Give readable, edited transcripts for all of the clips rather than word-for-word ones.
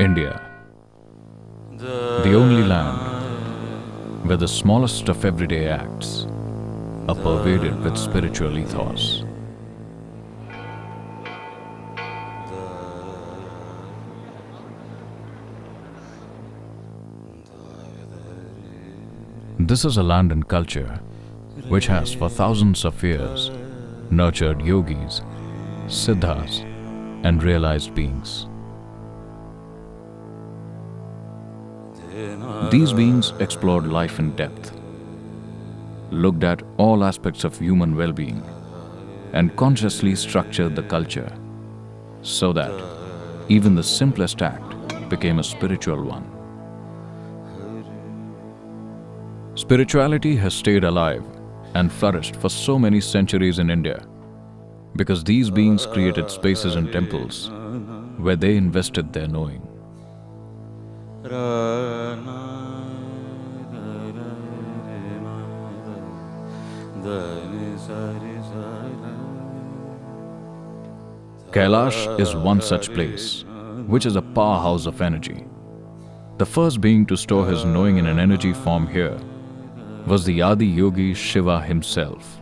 India, the only land where the smallest of everyday acts are pervaded with spiritual ethos. This is a land and culture which has for thousands of years nurtured yogis, siddhas, and realized beings. These beings explored life in depth, looked at all aspects of human well-being, and consciously structured the culture so that even the simplest act became a spiritual one. Spirituality has stayed alive and flourished for so many centuries in India because these beings created spaces and temples where they invested their knowing. Kailash is one such place, which is a powerhouse of energy. The first being to store his knowing in an energy form here was the Adi Yogi Shiva himself.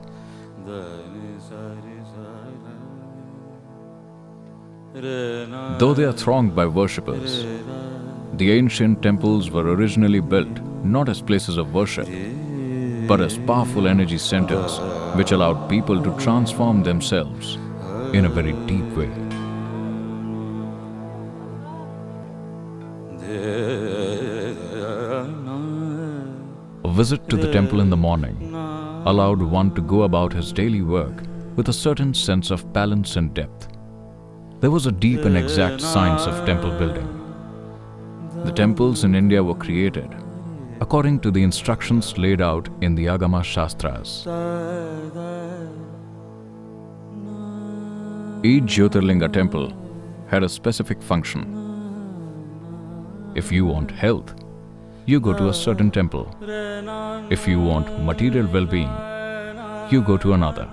Though they are thronged by worshippers, the ancient temples were originally built not as places of worship, but as powerful energy centers which allowed people to transform themselves in a very deep way. A visit to the temple in the morning allowed one to go about his daily work with a certain sense of balance and depth. There was a deep and exact science of temple building. The temples in India were created according to the instructions laid out in the Agama Shastras. Each Jyotirlinga temple had a specific function. If you want health, you go to a certain temple. If you want material well-being, you go to another.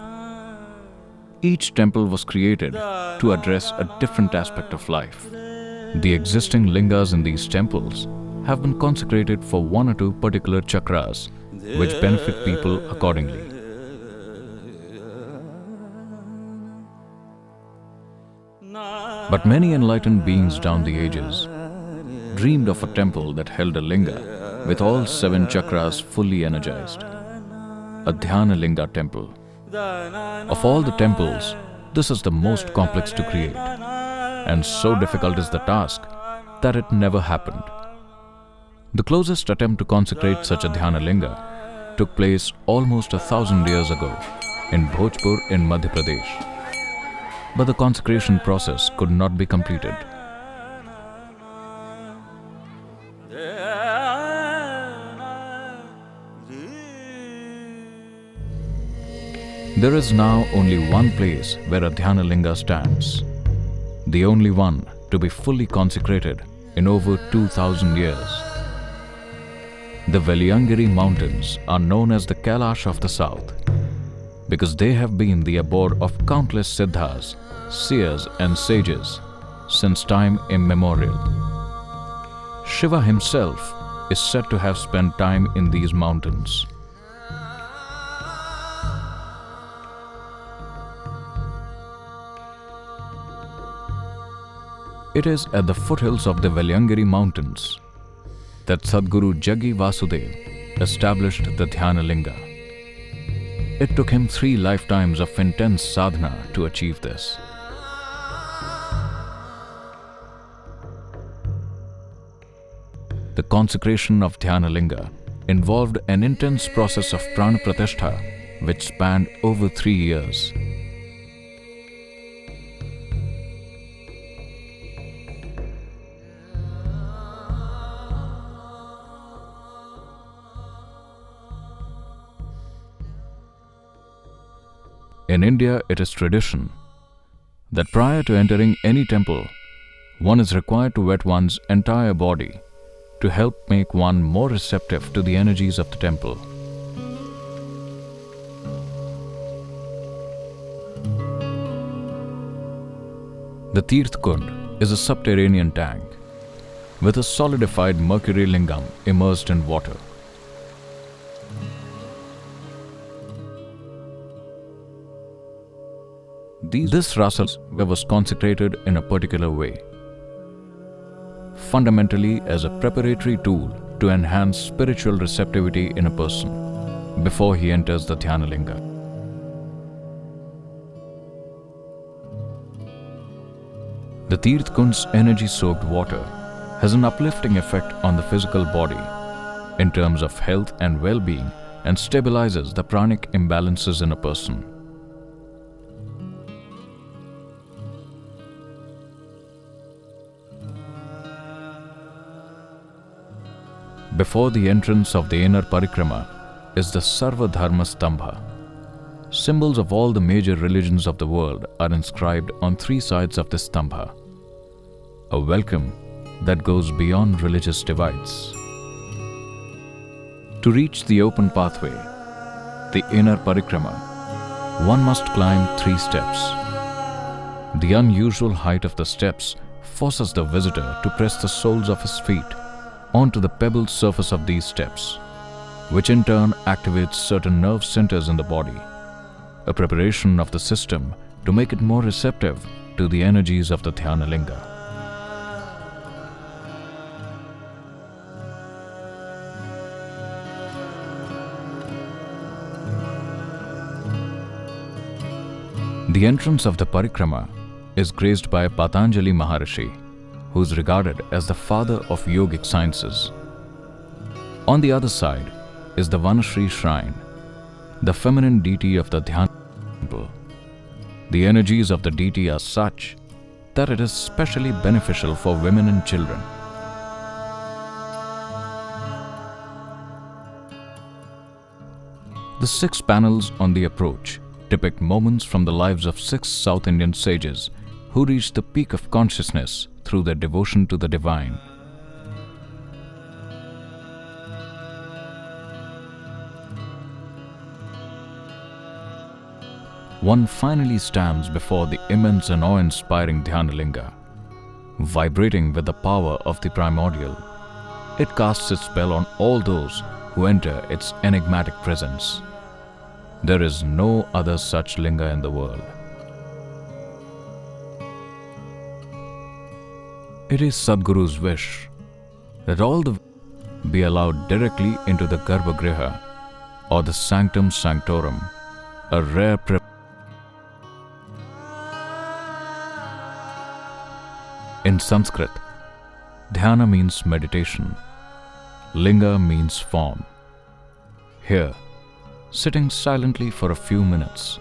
Each temple was created to address a different aspect of life. The existing lingas in these temples have been consecrated for one or two particular chakras, which benefit people accordingly. But many enlightened beings down the ages dreamed of a temple that held a linga with all 7 chakras fully energized, a Dhyanalinga temple. Of all the temples, this is the most complex to create, and so difficult is the task that it never happened. The closest attempt to consecrate such a Dhyanalinga took place almost 1,000 years ago in Bhojpur in Madhya Pradesh. But the consecration process could not be completed. There is now only one place where a Dhyanalinga stands, the only one to be fully consecrated in over 2,000 years. The Veliangiri mountains are known as the Kailash of the south because they have been the abode of countless siddhas, seers and sages since time immemorial. Shiva himself is said to have spent time in these mountains. It is at the foothills of the Veliangiri mountains that Sadguru Jaggi Vasudev established the Dhyanalinga. It took him 3 lifetimes of intense sadhana to achieve this. The consecration of Dhyanalinga involved an intense process of prana pratishtha which spanned over 3 years. In India, it is tradition that prior to entering any temple, one is required to wet one's entire body to help make one more receptive to the energies of the temple. The Tirth Kund is a subterranean tank with a solidified mercury lingam immersed in water. This rasa was consecrated in a particular way, fundamentally as a preparatory tool to enhance spiritual receptivity in a person before he enters the Dhyanalinga. The Tirth Kund's energy-soaked water has an uplifting effect on the physical body in terms of health and well-being, and stabilizes the pranic imbalances in a person. Before the entrance of the inner parikrama is the Sarva Dharma Stambha. Symbols of all the major religions of the world are inscribed on three sides of the stambha. A welcome that goes beyond religious divides. To reach the open pathway, the inner parikrama, one must climb 3 steps. The unusual height of the steps forces the visitor to press the soles of his feet onto the pebbled surface of these steps, which in turn activates certain nerve centers in the body, a preparation of the system to make it more receptive to the energies of the Dhyanalinga. The entrance of the parikrama is graced by Patanjali Maharishi, who is regarded as the father of yogic sciences. On the other side is the Vanashri shrine, the feminine deity of the Dhyana temple. The energies of the deity are such that it is specially beneficial for women and children. The 6 panels on the approach depict moments from the lives of 6 South Indian sages who reached the peak of consciousness through their devotion to the divine. One finally stands before the immense and awe-inspiring Dhyanalinga. Vibrating with the power of the primordial, it casts its spell on all those who enter its enigmatic presence. There is no other such linga in the world. It is Sadguru's wish that all the be allowed directly into the Garbhagriha, or the Sanctum Sanctorum, a rare privilege. In Sanskrit, Dhyana means meditation, Linga means form. Here, sitting silently for a few minutes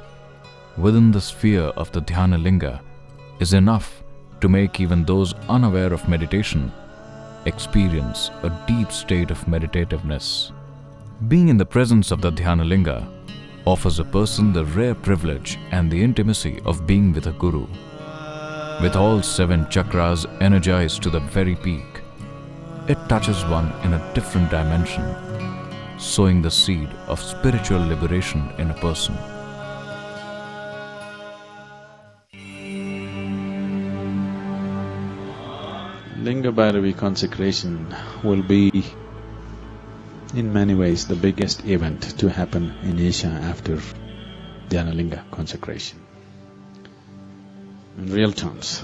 within the sphere of the Dhyanalinga is enough to make even those unaware of meditation experience a deep state of meditativeness. Being in the presence of the Dhyanalinga offers a person the rare privilege and the intimacy of being with a guru. With all 7 chakras energized to the very peak, it touches one in a different dimension, sowing the seed of spiritual liberation in a person. Linga Bhairavi consecration will be in many ways the biggest event to happen in Asia after Dhyanalinga consecration. In real terms.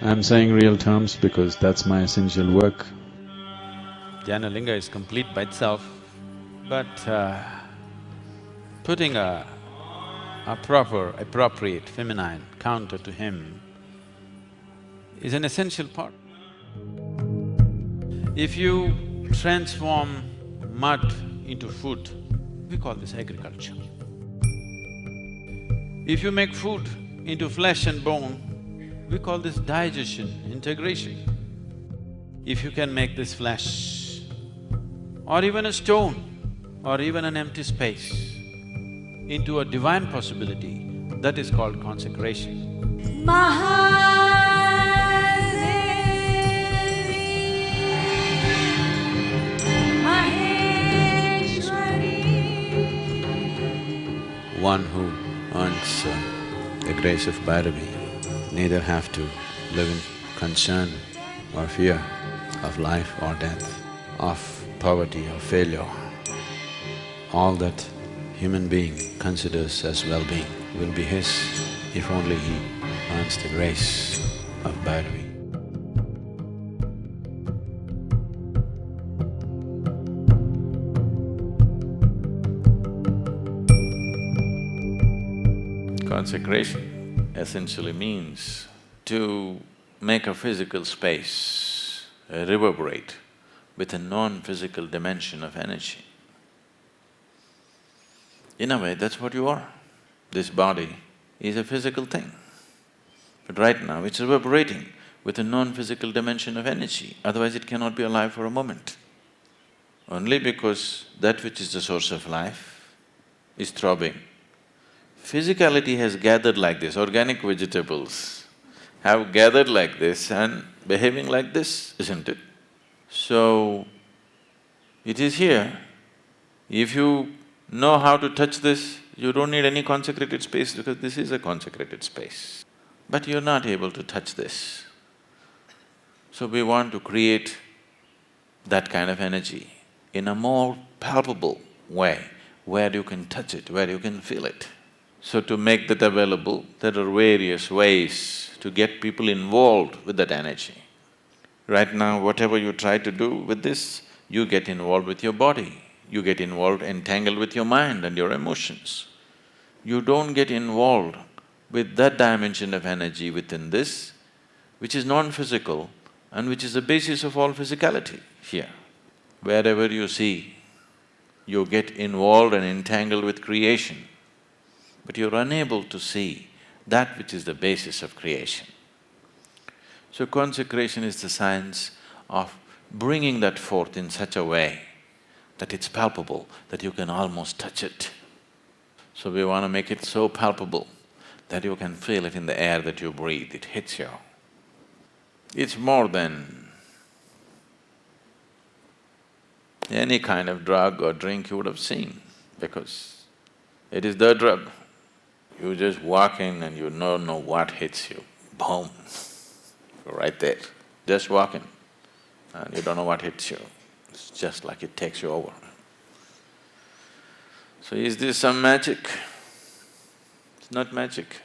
I'm saying real terms because that's my essential work. Dhyanalinga is complete by itself, but putting a proper, appropriate, feminine counter to him is an essential part. If you transform mud into food, we call this agriculture. If you make food into flesh and bone, we call this digestion, integration. If you can make this flesh, or even a stone, or even an empty space, into a divine possibility, that is called consecration. One who earns the grace of Bhairavi neither have to live in concern or fear of life or death, of poverty or failure, all that human being considers as well-being will be his if only he earns the grace of Bhairavi. Consecration essentially means to make a physical space reverberate with a non-physical dimension of energy. In a way, that's what you are. This body is a physical thing, but right now it's reverberating with a non-physical dimension of energy, otherwise it cannot be alive for a moment. Only because that which is the source of life is throbbing. Physicality has gathered like this, organic vegetables have gathered like this and behaving like this, isn't it? So, it is here. If you know how to touch this, you don't need any consecrated space because this is a consecrated space. But you're not able to touch this. So we want to create that kind of energy in a more palpable way, where you can touch it, where you can feel it. So to make that available, there are various ways to get people involved with that energy. Right now, whatever you try to do with this, you get involved with your body, you get involved, entangled with your mind and your emotions. You don't get involved with that dimension of energy within this, which is non-physical and which is the basis of all physicality here. Wherever you see, you get involved and entangled with creation, but you're unable to see that which is the basis of creation. So consecration is the science of bringing that forth in such a way that it's palpable, that you can almost touch it. So we want to make it so palpable that you can feel it in the air that you breathe, it hits you. It's more than any kind of drug or drink you would have seen, because it is the drug. You just walk in and you don't know what hits you, boom, you're right there, just walking, and you don't know what hits you. It's just like it takes you over. So is this some magic? It's not magic.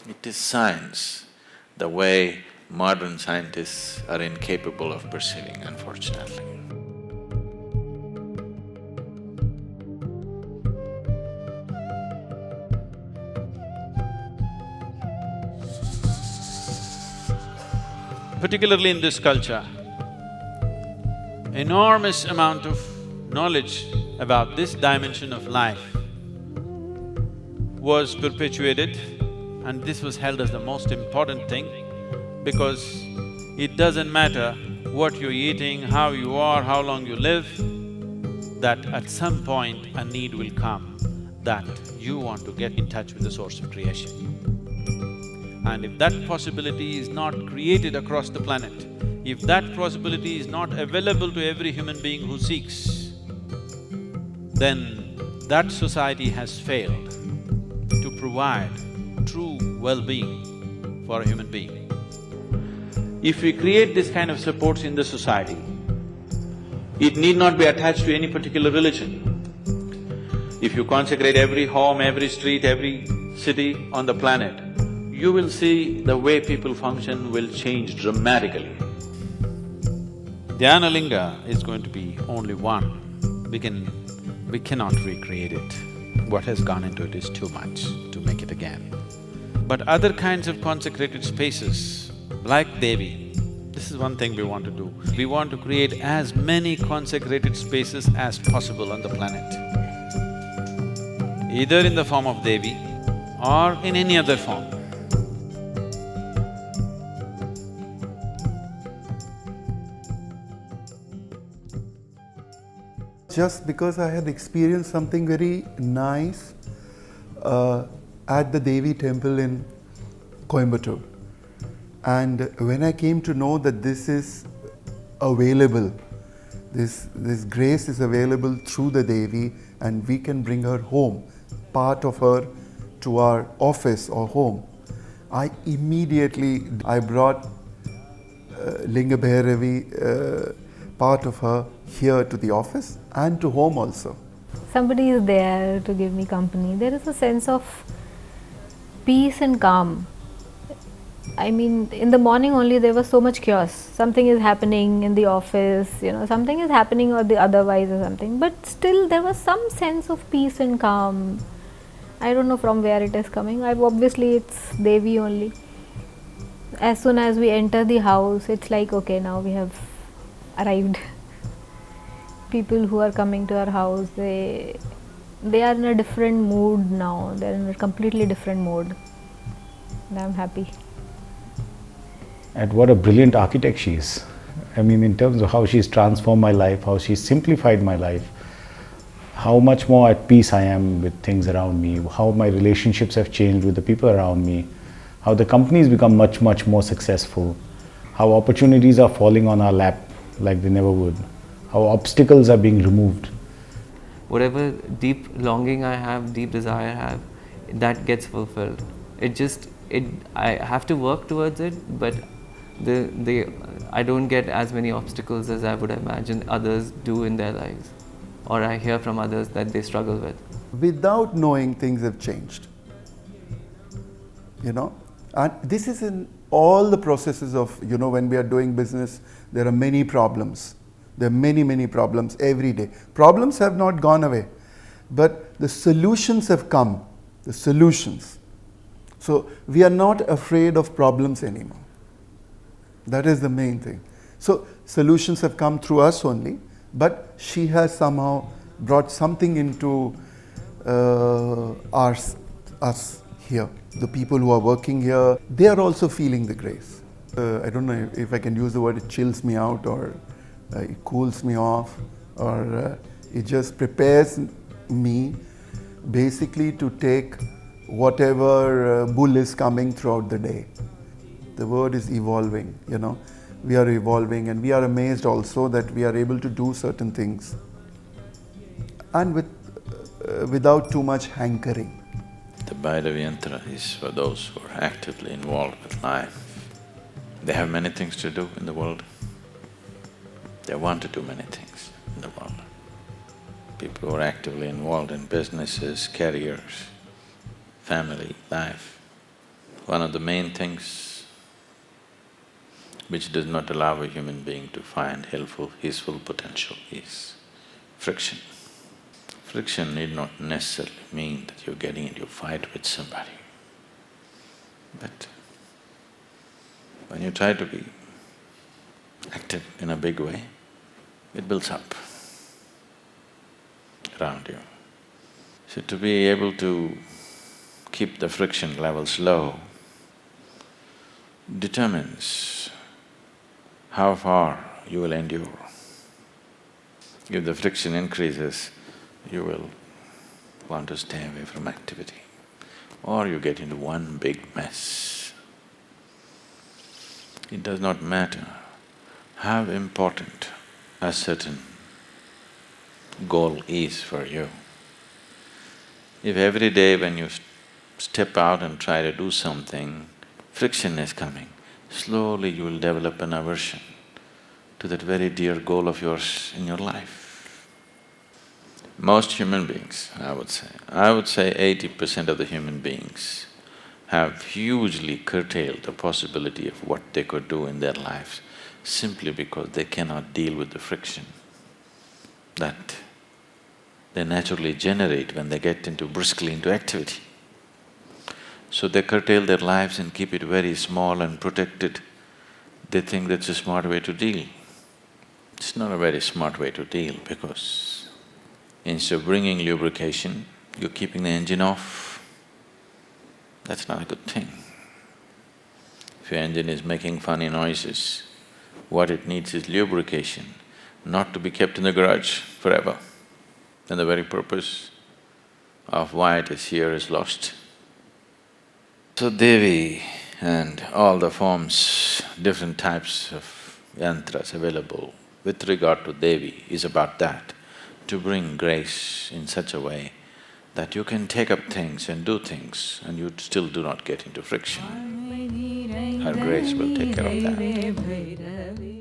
It is science, the way modern scientists are incapable of perceiving, unfortunately. Particularly in this culture, enormous amount of knowledge about this dimension of life was perpetuated, and this was held as the most important thing, because it doesn't matter what you're eating, how you are, how long you live, that at some point a need will come that you want to get in touch with the source of creation. And if that possibility is not created across the planet, if that possibility is not available to every human being who seeks, then that society has failed to provide true well-being for a human being. If we create this kind of supports in the society, it need not be attached to any particular religion. If you consecrate every home, every street, every city on the planet, you will see the way people function will change dramatically. Dhyanalinga is going to be only one. We cannot recreate it. What has gone into it is too much to make it again. But other kinds of consecrated spaces, like Devi, this is one thing we want to do. We want to create as many consecrated spaces as possible on the planet, either in the form of Devi or in any other form. Just because I had experienced something very nice at the Devi temple in Coimbatore. And when I came to know that this is available, this grace is available through the Devi, and we can bring her home, part of her to our office or home, I brought Linga Bhairavi, part of her, here to the office and to home also. Somebody is there to give me company. There is a sense of peace and calm. I mean, in the morning only there was so much chaos. Something is happening in the office, something is happening or the otherwise or something. But still there was some sense of peace and calm. I don't know from where it is coming. Obviously it's Devi only. As soon as we enter the house, it's like, okay, now we have arrived. People who are coming to our house, they are in a different mood now. They're in a completely different mode. And I'm happy. And what a brilliant architect she is. I mean, in terms of how she's transformed my life, how she's simplified my life, how much more at peace I am with things around me, how my relationships have changed with the people around me, how the company's become much, much more successful, how opportunities are falling on our lap like they never would, how obstacles are being removed. Whatever deep longing I have, deep desire I have, that gets fulfilled. I have to work towards it, but I don't get as many obstacles as I would imagine others do in their lives, or I hear from others that they struggle with. Without knowing, things have changed. And this is in all the processes of, when we are doing business, there are many problems. There are many, many problems every day. Problems have not gone away, but the solutions have come, the solutions. So we are not afraid of problems anymore. That is the main thing. So solutions have come through us only, but she has somehow brought something into us here. The people who are working here, they are also feeling the grace. I don't know if I can use the word, it chills me out, or it cools me off, or it just prepares me basically to take whatever bull is coming throughout the day. The word is evolving, we are evolving, and we are amazed also that we are able to do certain things and without too much hankering. The Bhairavi yantra is for those who are actively involved with life. They have many things to do in the world. They want to do many things in the world. People who are actively involved in businesses, careers, family, life. One of the main things which does not allow a human being to find his full potential is friction. Friction need not necessarily mean that you're getting into a fight with somebody. But when you try to be active in a big way, it builds up around you. So to be able to keep the friction levels low determines how far you will endure. If the friction increases, you will want to stay away from activity, or you get into one big mess. It does not matter how important a certain goal is for you. If every day when you step out and try to do something, friction is coming, slowly you will develop an aversion to that very dear goal of yours in your life. Most human beings, I would say 80% of the human beings have hugely curtailed the possibility of what they could do in their lives simply because they cannot deal with the friction that they naturally generate when they get briskly into activity. So they curtail their lives and keep it very small and protected. They think that's a smart way to deal. It's not a very smart way to deal, because instead of bringing lubrication, you're keeping the engine off. That's not a good thing. If your engine is making funny noises, what it needs is lubrication, not to be kept in the garage forever. Then the very purpose of why it is here is lost. So Devi and all the forms, different types of yantras available with regard to Devi is about that, to bring grace in such a way that you can take up things and do things and you still do not get into friction. her grace will take care of that.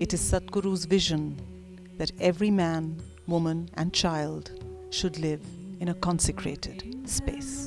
It is Sadhguru's vision that every man, woman and child should live in a consecrated space.